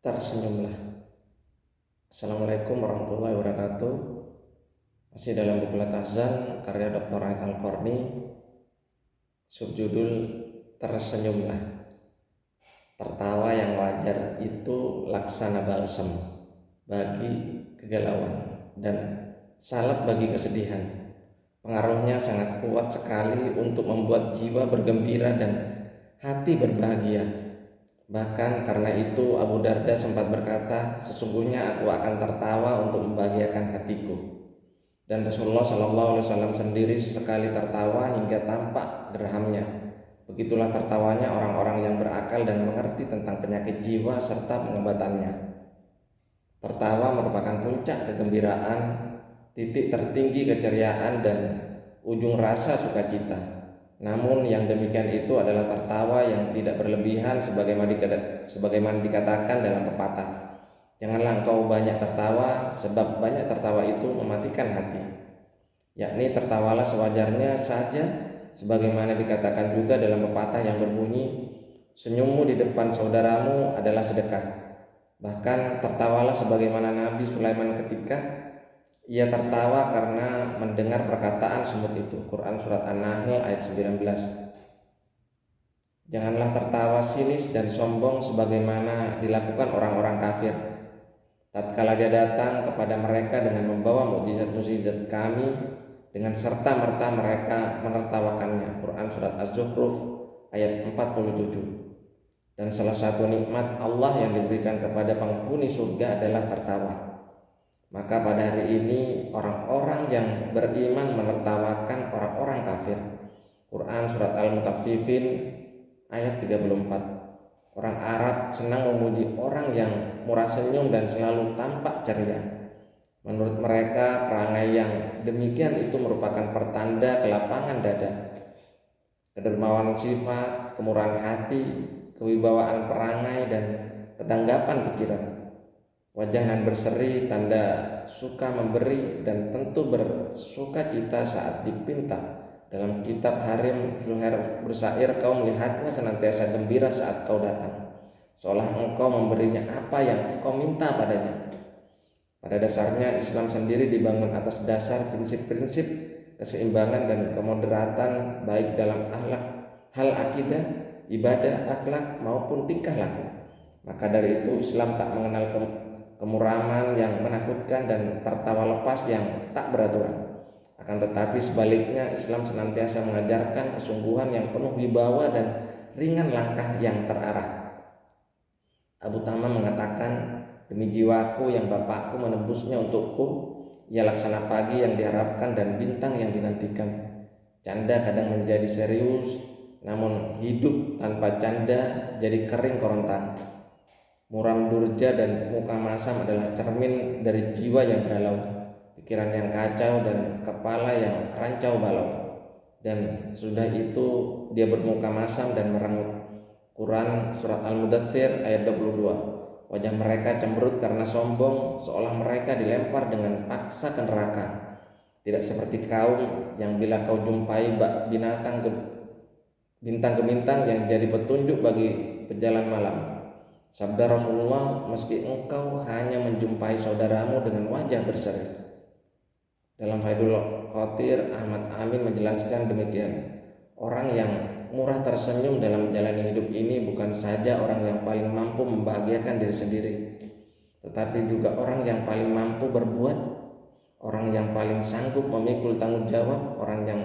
Tersenyumlah. Assalamualaikum warahmatullahi wabarakatuh. Masih dalam buku Latazan karya Dr. Ait Al-Qarni, subjudul Tersenyumlah. Tertawa yang wajar itu laksana balsam bagi kegalauan dan salep bagi kesedihan. Pengaruhnya sangat kuat sekali untuk membuat jiwa bergembira dan hati berbahagia. Bahkan karena itu Abu Darda sempat berkata, sesungguhnya aku akan tertawa untuk membahagiakan hatiku. Dan Rasulullah SAW sendiri sesekali tertawa hingga tampak gerhamnya. Begitulah tertawanya orang-orang yang berakal dan mengerti tentang penyakit jiwa serta pengobatannya. Tertawa merupakan puncak kegembiraan, titik tertinggi keceriaan dan ujung rasa sukacita. Namun yang demikian itu adalah tertawa yang tidak berlebihan sebagaimana dikatakan dalam pepatah. Janganlah engkau banyak tertawa, sebab banyak tertawa itu mematikan hati. Yakni tertawalah sewajarnya saja, sebagaimana dikatakan juga dalam pepatah yang berbunyi, senyummu di depan saudaramu adalah sedekah. Bahkan tertawalah sebagaimana Nabi Sulaiman ketika ia tertawa karena mendengar perkataan semut itu. Quran Surat An-Nahl ayat 19. Janganlah tertawa sinis dan sombong sebagaimana dilakukan orang-orang kafir. Tatkala dia datang kepada mereka dengan membawa mukjizat-mukjizat kami, dengan serta-merta mereka menertawakannya. Quran Surat Az-Zukhruf ayat 47. Dan salah satu nikmat Allah yang diberikan kepada penghuni surga adalah tertawa. Maka pada hari ini orang-orang yang beriman menertawakan orang-orang kafir. Quran Surat Al-Mutaffifin ayat 34. Orang Arab senang memuji orang yang murah senyum dan selalu tampak ceria. Menurut mereka perangai yang demikian itu merupakan pertanda kelapangan dada, kedermawanan sifat, kemurahan hati, kewibawaan perangai dan ketanggapan pikiran. Wajah nan berseri tanda suka memberi dan tentu bersuka cita saat dipinta. Dalam kitab Harim Zuhair bersair, kau melihatnya senantiasa gembira saat kau datang, seolah engkau memberinya apa yang engkau minta padanya. Pada dasarnya Islam sendiri dibangun atas dasar prinsip-prinsip keseimbangan dan kemoderatan, baik dalam hal akidah, ibadah, akhlak maupun tingkah laku. Maka dari itu Islam tak mengenal kemuraman yang menakutkan dan tertawa lepas yang tak beraturan. Akan tetapi sebaliknya Islam senantiasa mengajarkan kesungguhan yang penuh wibawa dan ringan langkah yang terarah. Abu Tamam mengatakan, demi jiwaku yang bapakku menembusnya untukku, ia laksana pagi yang diharapkan dan bintang yang dinantikan. Canda kadang menjadi serius, namun hidup tanpa canda jadi kering korontang. Muram durja dan muka masam adalah cermin dari jiwa yang galau, pikiran yang kacau dan kepala yang rancau balau. Dan sudah itu dia bermuka masam dan merengut. Quran Surat Al-Mudassir ayat 22. Wajah mereka cemberut karena sombong, seolah mereka dilempar dengan paksa ke neraka. Tidak seperti kaum yang bila kau jumpai bintang ke bintang yang jadi petunjuk bagi pejalan malam. Sabda Rasulullah, meski engkau hanya menjumpai saudaramu dengan wajah berseri. Dalam Faidul Khotir, Ahmad Amin menjelaskan demikian. Orang yang murah tersenyum dalam menjalani hidup ini bukan saja orang yang paling mampu membahagiakan diri sendiri, tetapi juga orang yang paling mampu berbuat, orang yang paling sanggup memikul tanggung jawab, orang yang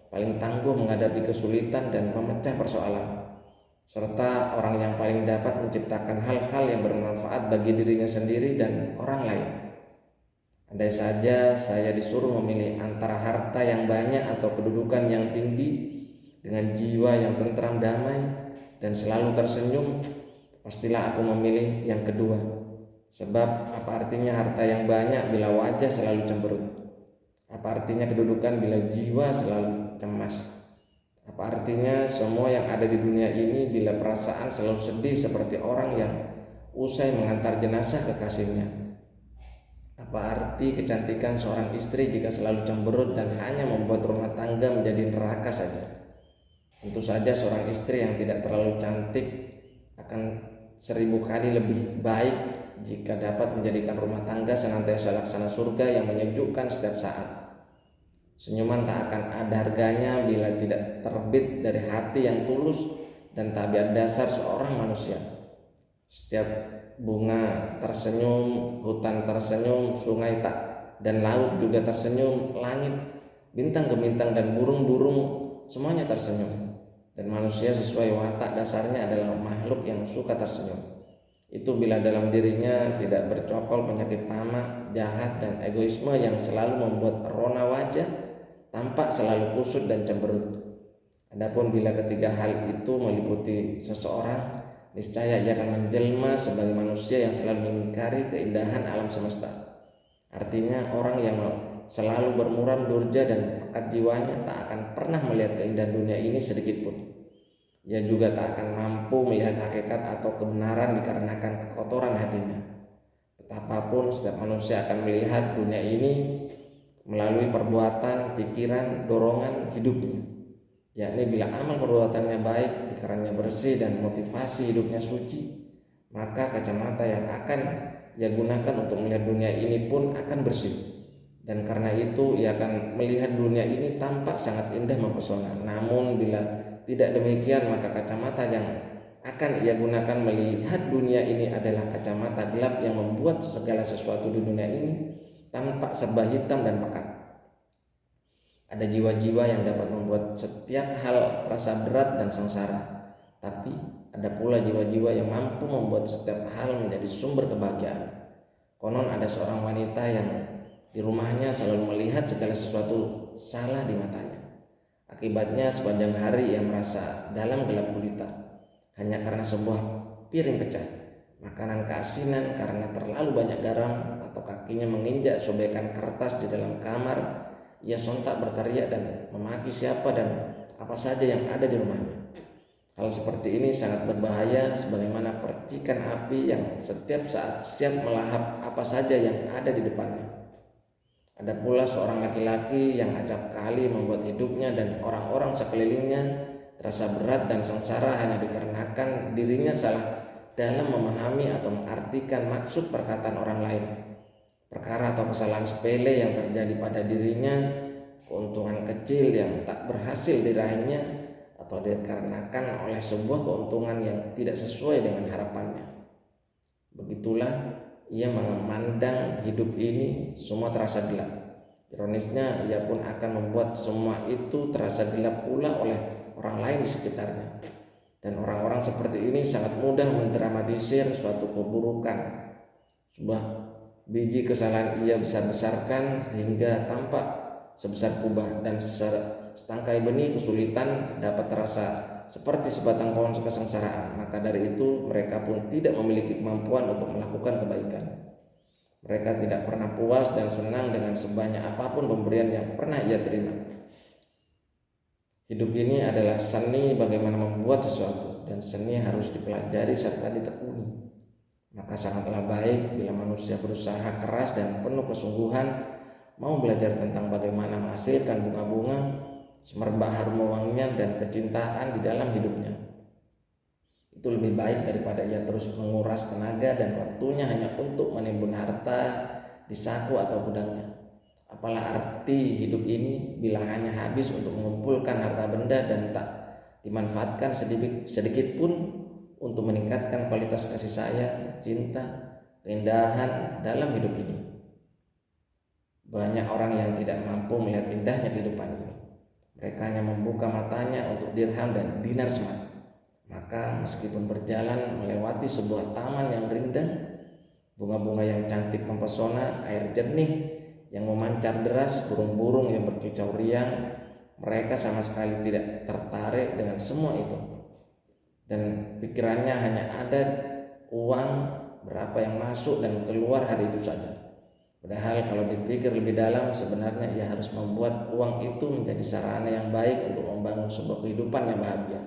paling tangguh menghadapi kesulitan dan memecah persoalan, serta orang yang paling dapat menciptakan hal-hal yang bermanfaat bagi dirinya sendiri dan orang lain. Andai saja saya disuruh memilih antara harta yang banyak atau kedudukan yang tinggi, dengan jiwa yang tentram damai dan selalu tersenyum, pastilah aku memilih yang kedua. Sebab apa artinya harta yang banyak bila wajah selalu cemberut? Apa artinya kedudukan bila jiwa selalu cemas? Apa artinya semua yang ada di dunia ini bila perasaan selalu sedih seperti orang yang usai mengantar jenazah kekasihnya? Apa arti kecantikan seorang istri jika selalu cemberut dan hanya membuat rumah tangga menjadi neraka saja? Tentu saja seorang istri yang tidak terlalu cantik akan 1000 kali lebih baik jika dapat menjadikan rumah tangga senantiasa laksana surga yang menyejukkan setiap saat. Senyuman tak akan ada harganya bila tidak terbit dari hati yang tulus dan tabiat dasar seorang manusia. Setiap bunga tersenyum, hutan tersenyum, sungai tak dan laut juga tersenyum, langit, bintang gemintang dan burung-burung semuanya tersenyum. Dan manusia sesuai watak dasarnya adalah makhluk yang suka tersenyum. Itu bila dalam dirinya tidak bercokol penyakit tamak, jahat, dan egoisme yang selalu membuat rona wajah tampak selalu kusut dan cemberut. Adapun bila ketiga hal itu meliputi seseorang, niscaya ia akan menjelma sebagai manusia yang selalu mengingkari keindahan alam semesta. Artinya orang yang selalu bermuram durja dan pekat jiwanya tak akan pernah melihat keindahan dunia ini sedikit pun. Ia juga tak akan mampu melihat hakikat atau kebenaran dikarenakan kekotoran hatinya. Betapapun setiap manusia akan melihat dunia ini melalui perbuatan, pikiran, dorongan hidupnya. Yakni bila amal perbuatannya baik, pikirannya bersih dan motivasi hidupnya suci, maka kacamata yang akan ia gunakan untuk melihat dunia ini pun akan bersih. Dan karena itu ia akan melihat dunia ini tampak sangat indah mempesona. Namun bila tidak demikian, maka kacamata yang akan ia gunakan melihat dunia ini adalah kacamata gelap yang membuat segala sesuatu di dunia ini tampak serba hitam dan pekat. Ada jiwa-jiwa yang dapat membuat setiap hal terasa berat dan sengsara, tapi ada pula jiwa-jiwa yang mampu membuat setiap hal menjadi sumber kebahagiaan. Konon ada seorang wanita yang di rumahnya selalu melihat segala sesuatu salah di matanya. Akibatnya sepanjang hari ia merasa dalam gelap gulita hanya karena sebuah piring pecah, makanan keasinan karena terlalu banyak garam, atau kakinya menginjak sobekan kertas di dalam kamar. Ia sontak berteriak dan memaki siapa dan apa saja yang ada di rumahnya. Hal seperti ini sangat berbahaya, sebagaimana percikan api yang setiap saat siap melahap apa saja yang ada di depannya. Ada pula seorang laki-laki yang acap kali membuat hidupnya dan orang-orang sekelilingnya terasa berat dan sengsara hanya dikarenakan dirinya salah dalam memahami atau mengartikan maksud perkataan orang lain. Perkara atau kesalahan sepele yang terjadi pada dirinya, keuntungan kecil yang tak berhasil diraihnya, atau dikarenakan oleh sebuah keuntungan yang tidak sesuai dengan harapannya. Begitulah ia memandang hidup ini semua terasa gelap. Ironisnya, ia pun akan membuat semua itu terasa gelap pula oleh orang lain di sekitarnya. Dan orang-orang seperti ini sangat mudah mendramatisir suatu keburukan. Sebuah biji kesalahan ia besar-besarkan hingga tampak sebesar kubah, dan setangkai benih kesulitan dapat terasa seperti sebatang pohon kesengsaraan. Maka dari itu mereka pun tidak memiliki kemampuan untuk melakukan kebaikan. Mereka tidak pernah puas dan senang dengan sebanyak apapun pemberian yang pernah ia terima. Hidup ini adalah seni bagaimana membuat sesuatu, dan seni harus dipelajari serta ditekuni. Maka sangatlah baik bila manusia berusaha keras dan penuh kesungguhan mau belajar tentang bagaimana menghasilkan bunga-bunga, semerbak harum wanginya dan kecintaan di dalam hidupnya. Itu lebih baik daripada ia terus menguras tenaga dan waktunya hanya untuk menimbun harta di saku atau gudangnya. Apalah arti hidup ini bila hanya habis untuk mengumpulkan harta benda dan tak dimanfaatkan sedikit pun untuk meningkatkan kualitas kasih sayang, cinta, keindahan dalam hidup ini. Banyak orang yang tidak mampu melihat indahnya kehidupan ini. Mereka hanya membuka matanya untuk dirham dan dinar semata. Maka meskipun berjalan melewati sebuah taman yang rindang, bunga-bunga yang cantik mempesona, air jernih yang memancar deras, burung-burung yang berkicau riang, mereka sama sekali tidak tertarik dengan semua itu. Dan pikirannya hanya ada uang berapa yang masuk dan keluar hari itu saja. Padahal kalau dipikir lebih dalam, sebenarnya ia harus membuat uang itu menjadi sarana yang baik untuk membangun sebuah kehidupan yang bahagia.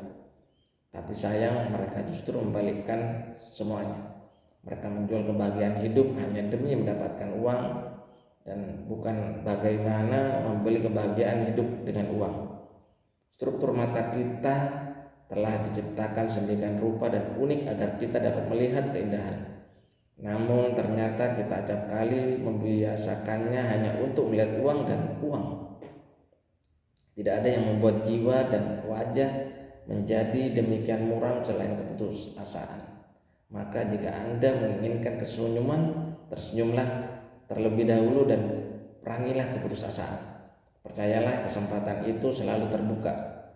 Tapi sayang, mereka justru membalikkan semuanya. Mereka menjual kebahagiaan hidup hanya demi mendapatkan uang, dan bukan bagaimana membeli kebahagiaan hidup dengan uang. Struktur mata kita telah diciptakan sedemikian rupa dan unik agar kita dapat melihat keindahan. Namun ternyata kita acap kali membiasakannya hanya untuk melihat uang dan uang. Tidak ada yang membuat jiwa dan wajah menjadi demikian muram selain keputusasaan. Maka jika Anda menginginkan kesenyuman, tersenyumlah terlebih dahulu dan perangilah keputusasaan. Percayalah, kesempatan itu selalu terbuka.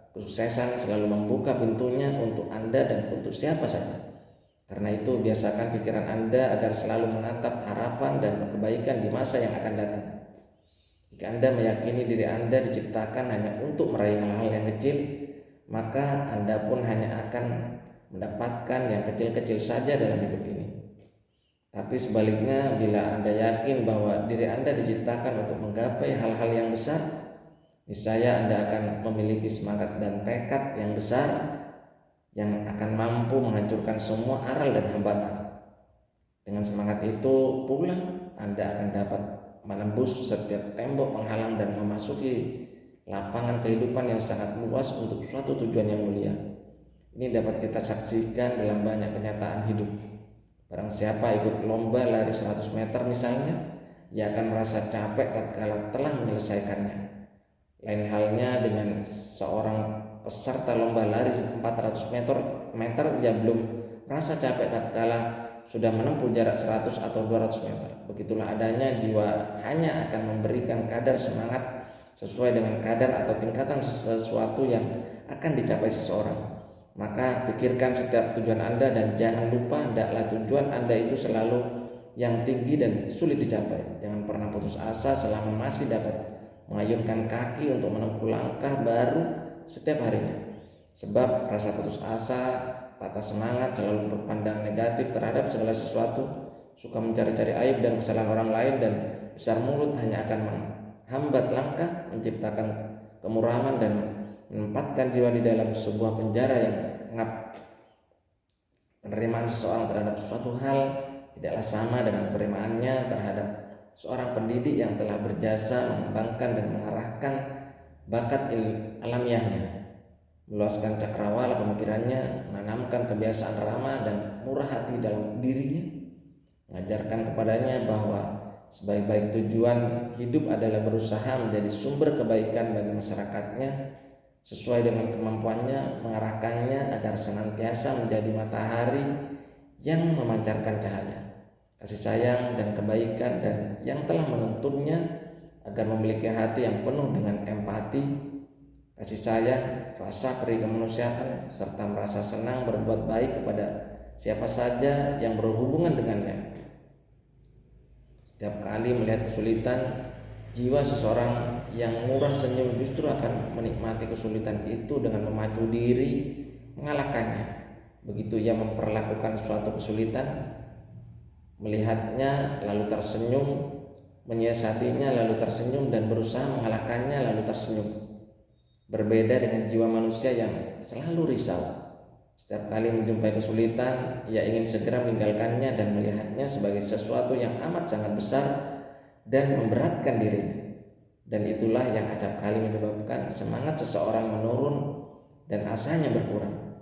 Kesuksesan selalu membuka pintunya untuk Anda dan untuk siapa saja. Karena itu biasakan pikiran Anda agar selalu menatap harapan dan kebaikan di masa yang akan datang. Jika Anda meyakini diri Anda diciptakan hanya untuk meraih hal-hal yang kecil, maka Anda pun hanya akan mendapatkan yang kecil-kecil saja dalam hidup ini. Tapi sebaliknya, bila Anda yakin bahwa diri Anda diciptakan untuk menggapai hal-hal yang besar, niscaya Anda akan memiliki semangat dan tekad yang besar yang akan mampu menghancurkan semua aral dan hambatan. Dengan semangat itu pula Anda akan dapat menembus setiap tembok penghalang dan memasuki lapangan kehidupan yang sangat luas untuk suatu tujuan yang mulia. Ini dapat kita saksikan dalam banyak kenyataan hidup. Barang siapa ikut lomba lari 100 meter misalnya, ia akan merasa capek tatkala telah menyelesaikannya. Lain halnya dengan seorang peserta lomba lari 400 meter, ia belum merasa capek tatkala sudah menempuh jarak 100 atau 200 meter. Begitulah adanya jiwa hanya akan memberikan kadar semangat sesuai dengan kadar atau tingkatan sesuatu yang akan dicapai seseorang. Maka pikirkan setiap tujuan Anda dan jangan lupa hendaklah tujuan Anda itu selalu yang tinggi dan sulit dicapai. Jangan pernah putus asa selama masih dapat mengayunkan kaki untuk menempuh langkah baru setiap harinya. Sebab rasa putus asa, patah semangat, selalu berpandang negatif terhadap segala sesuatu, suka mencari-cari aib dan kesalahan orang lain, dan besar mulut hanya akan menghambat langkah, menciptakan kemuraman dan menempatkan jiwa di dalam sebuah penjara yang pengap. Penerimaan seseorang terhadap suatu hal tidaklah sama dengan penerimaannya terhadap seorang pendidik yang telah berjasa mengembangkan dan mengarahkan bakat alamiahnya, meluaskan cakrawala pemikirannya, menanamkan kebiasaan ramah dan murah hati dalam dirinya, mengajarkan kepadanya bahwa sebaik-baik tujuan hidup adalah berusaha menjadi sumber kebaikan bagi masyarakatnya sesuai dengan kemampuannya, mengarahkannya agar senantiasa menjadi matahari yang memancarkan cahaya, kasih sayang dan kebaikan, dan yang telah menuntunnya agar memiliki hati yang penuh dengan empati, kasih sayang, rasa perih kemanusiaan, serta merasa senang berbuat baik kepada siapa saja yang berhubungan dengannya. Setiap kali melihat kesulitan, jiwa seseorang yang murah senyum justru akan menikmati kesulitan itu dengan memacu diri mengalahkannya. Begitu ia memperlakukan suatu kesulitan, melihatnya lalu tersenyum, menyiasatinya lalu tersenyum, dan berusaha mengalahkannya lalu tersenyum. Berbeda dengan jiwa manusia yang selalu risau. Setiap kali menjumpai kesulitan, ia ingin segera meninggalkannya dan melihatnya sebagai sesuatu yang amat sangat besar dan memberatkan dirinya. Dan itulah yang acap kali menyebabkan semangat seseorang menurun dan asanya berkurang.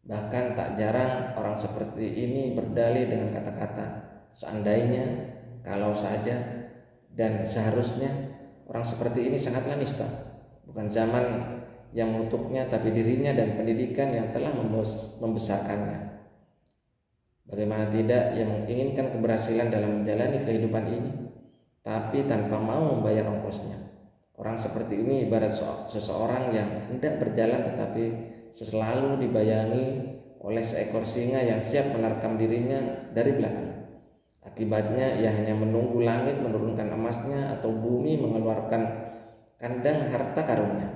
Bahkan tak jarang orang seperti ini berdalih dengan kata-kata seandainya, kalau saja, dan seharusnya. Orang seperti ini sangatlah nista. Bukan zaman yang mengutuknya, tapi dirinya dan pendidikan yang telah membesarkannya. Bagaimana tidak, ia menginginkan keberhasilan dalam menjalani kehidupan ini, tapi tanpa mau membayar ongkosnya. Orang seperti ini ibarat seseorang yang hendak berjalan tetapi selalu dibayangi oleh seekor singa yang siap menerkam dirinya dari belakang. Akibatnya ia hanya menunggu langit menurunkan emasnya atau bumi mengeluarkan kandang harta karunnya.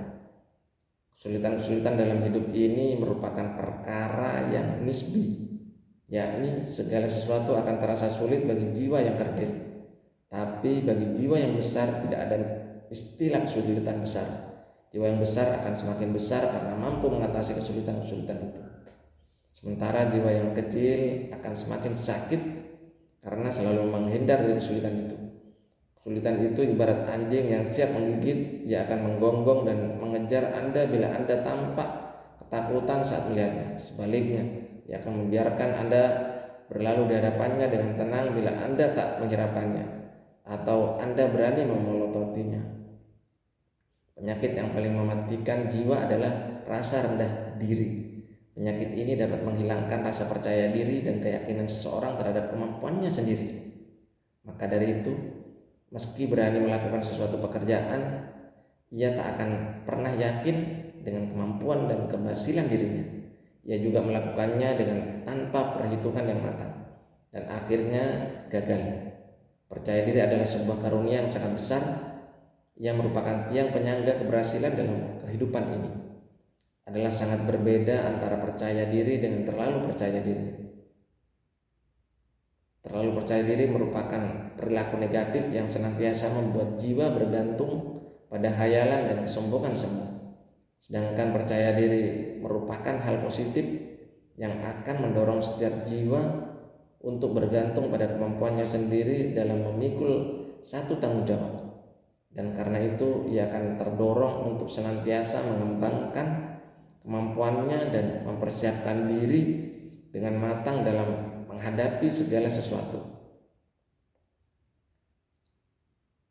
Kesulitan-kesulitan dalam hidup ini merupakan perkara yang nisbi, yakni segala sesuatu akan terasa sulit bagi jiwa yang kerdil. Tapi bagi jiwa yang besar tidak ada istilah kesulitan besar. Jiwa yang besar akan semakin besar karena mampu mengatasi kesulitan-kesulitan itu. Sementara jiwa yang kecil akan semakin sakit karena selalu menghindar dari kesulitan itu. Kesulitan itu ibarat anjing yang siap menggigit. Ia akan menggonggong dan mengejar Anda bila Anda tampak ketakutan saat melihatnya. Sebaliknya, ia akan membiarkan Anda berlalu di hadapannya dengan tenang bila Anda tak menghiraukannya atau Anda berani memelototinya. Penyakit yang paling mematikan jiwa adalah rasa rendah diri. Penyakit ini dapat menghilangkan rasa percaya diri dan keyakinan seseorang terhadap kemampuannya sendiri. Maka dari itu, meski berani melakukan sesuatu pekerjaan, ia tak akan pernah yakin dengan kemampuan dan keberhasilan dirinya. Ia juga melakukannya dengan tanpa perhitungan yang matang dan akhirnya gagal. Percaya diri adalah sebuah karunia yang sangat besar. Ia merupakan tiang penyangga keberhasilan dalam kehidupan ini. Adalah sangat berbeda antara percaya diri dengan terlalu percaya diri. Terlalu percaya diri merupakan perilaku negatif yang senantiasa membuat jiwa bergantung pada khayalan dan kesombongan semua. Sedangkan percaya diri merupakan hal positif yang akan mendorong setiap jiwa untuk bergantung pada kemampuannya sendiri dalam memikul satu tanggung jawab. Dan karena itu ia akan terdorong untuk senantiasa mengembangkan kemampuannya dan mempersiapkan diri dengan matang dalam menghadapi segala sesuatu.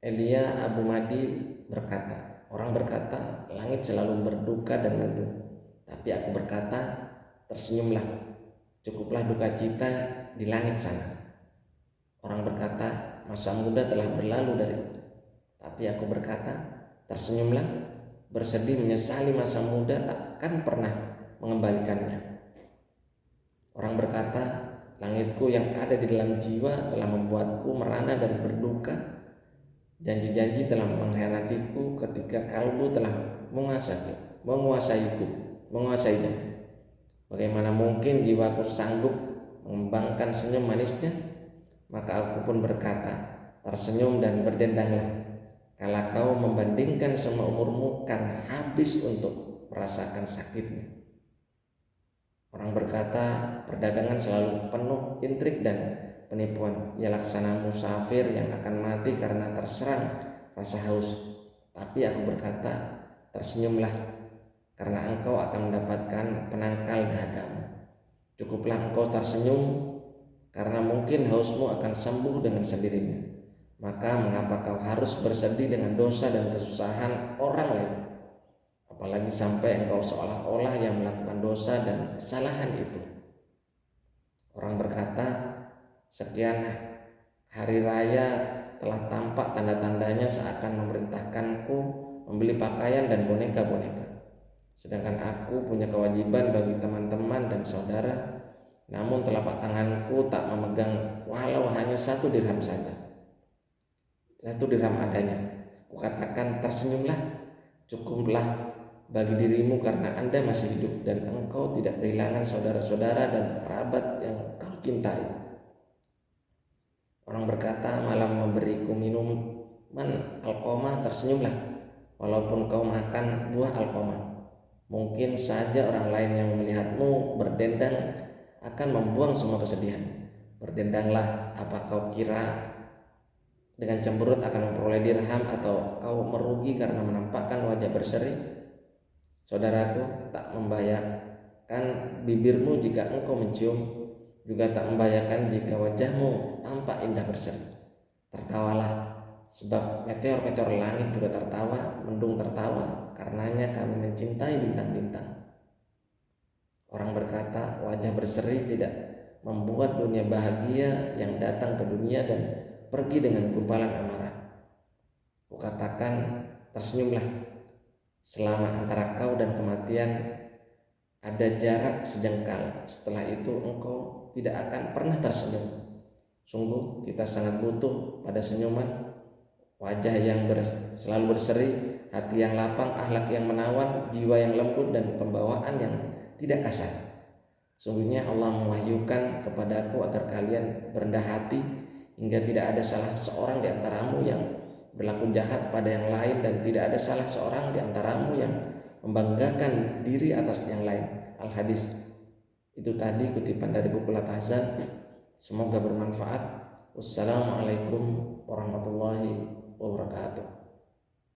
Elia Abu Madi berkata, orang berkata, langit selalu berduka dan mendung, tapi aku berkata, tersenyumlah, cukuplah duka cita di langit sana. Orang berkata, masa muda telah berlalu dariku, tapi aku berkata, tersenyumlah, bersedih menyesali masa muda takkan pernah mengembalikannya. Orang berkata, langitku yang ada di dalam jiwa telah membuatku merana dan berduka. Janji-janji telah mengkhianatiku ketika kalbu telah menguasainya. Bagaimana mungkin jiwaku sanggup mengembangkan senyum manisnya? Maka aku pun berkata, tersenyum dan berdendanglah. Kalau kau membandingkan semua umurmu kan habis untuk merasakan sakitnya. Orang berkata, perdagangan selalu penuh intrik dan penipuan. Ia laksana musafir yang akan mati karena terserang rasa haus. Tapi aku berkata, tersenyumlah, karena engkau akan mendapatkan penangkal dahagamu. Cukuplah engkau tersenyum, karena mungkin hausmu akan sembuh dengan sendirinya. Maka mengapa kau harus bersedih dengan dosa dan kesusahan orang lain? Apalagi sampai engkau seolah-olah yang melakukan dosa dan kesalahan itu. Orang berkata, sekian hari raya telah tampak tanda-tandanya seakan memerintahkanku membeli pakaian dan boneka-boneka. Sedangkan aku punya kewajiban bagi teman-teman dan saudara, namun telapak tanganku tak memegang walau hanya 1 dirham saja. 1 dirham adanya. Kukatakan, tersenyumlah, cukuplah bagi dirimu karena Anda masih hidup dan engkau tidak kehilangan saudara-saudara dan kerabat yang kau cintai. Orang berkata, malam memberiku minuman alqomah, tersenyumlah walaupun kau makan buah alqomah. Mungkin saja orang lain yang melihatmu berdendang akan membuang semua kesedihan. Berdendanglah, apa kau kira dengan cemberut akan memperoleh dirham atau kau merugi karena menampakkan wajah berseri? Saudaraku, tak membahayakan bibirmu jika engkau mencium, juga tak membahayakan jika wajahmu tampak indah berseri. Tertawalah, sebab meteor-meteor langit juga tertawa, mendung tertawa, karenanya kami mencintai bintang-bintang. Orang berkata, wajah berseri tidak membuat dunia bahagia yang datang ke dunia dan pergi dengan gumpalan amarah. Kukatakan, tersenyumlah, selama antara kau dan kematian ada jarak sejengkal. Setelah itu engkau tidak akan pernah tersenyum. Sungguh kita sangat butuh pada senyuman, wajah yang selalu berseri, hati yang lapang, akhlak yang menawan, jiwa yang lembut, dan pembawaan yang tidak kasar. Sungguhnya Allah mewahyukan kepadaku agar kalian berendah hati, hingga tidak ada salah seorang di antaramu yang berlaku jahat pada yang lain, dan tidak ada salah seorang di antaramu yang membanggakan diri atas yang lain. Al-Hadis. Itu tadi kutipan dari buku Latahzan. Semoga bermanfaat. Wassalamualaikum warahmatullahi wabarakatuh.